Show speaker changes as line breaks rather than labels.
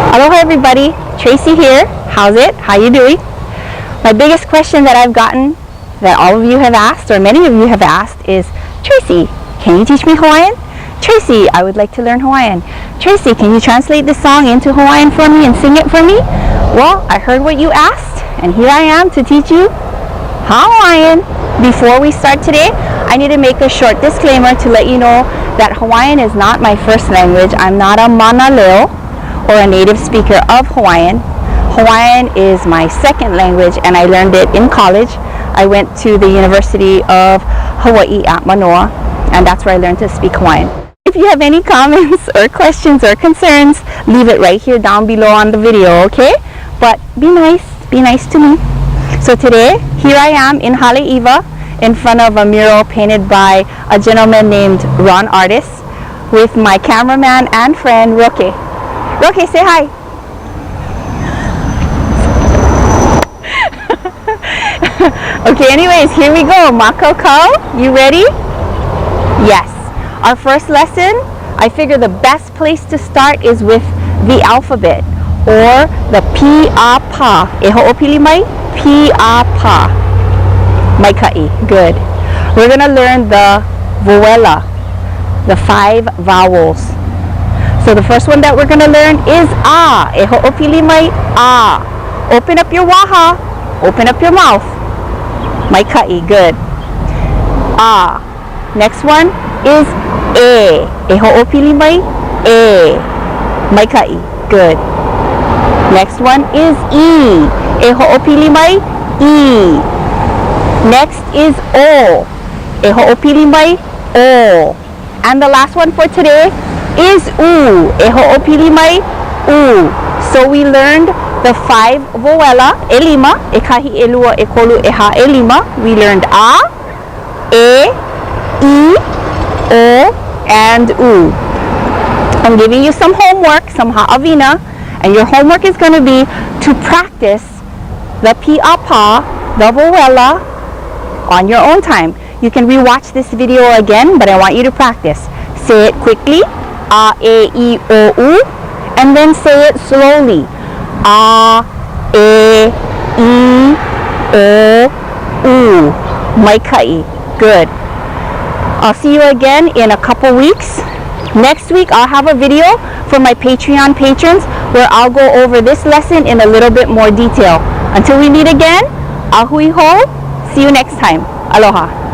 Aloha everybody, Tracie here. How's it? How you doing? My biggest question that I've gotten, that all of you have asked, or many of you have asked, is, Tracie, can you teach me Hawaiian? Tracie, I would like to learn Hawaiian. Tracie, can you translate this song into Hawaiian for me and sing it for me? Well, I heard what you asked, and here I am to teach you Hawaiian. Before we start today, I need to make a short disclaimer to let you know that Hawaiian is not my first language. I'm not a Mānaleo or a native speaker of Hawaiian. Hawaiian is my second language and I learned it in college. I went to the University of Hawaii at Mānoa, and that's where I learned to speak Hawaiian. If you have any comments or questions or concerns, leave it right here down below on the video, okay? But be nice to me. So today, here I am in Haʻawina in front of a mural painted by a gentleman named Artis with my cameraman and friend Roke. Roke, say hi. Okay, anyways, here we go. Makoko, you ready? Yes. Our first lesson, I figure the best place to start is with the alphabet, or the Pīʻāpā. E hoʻopili mai? Pīʻāpā. Maikai, good. We're going to learn the Woela, the 5 vowels. So the first one that we're going to learn is A. E hoʻopili mai? A. Open up your waha. Open up your mouth. Maikai, good. A. Next one is E. E hoʻopili mai? E. Maikai, good. Next one is E. E hoʻopili mai? E. Next is O. E hoʻopili mai? O. And the last one for today is U. E hoʻopili mai? U. So we learned the 5 Woela, e lima, e kahi, e lua, e kolu, e ha, e lima. We learned A, E, I, O, and U. I'm giving you some homework, some Haʻawina, and your homework is going to be to practice the Pīʻāpā, the Woela, on your own time. You can rewatch this video again, but I want you to practice. Say it quickly, A, E, I, O, U, and then say it slowly. A, E, I, O, U. Maikai. Good. I'll see you again in a couple weeks. Next week, I'll have a video for my Patreon patrons where I'll go over this lesson in a little bit more detail. Until we meet again, ahui ho. See you next time. Aloha.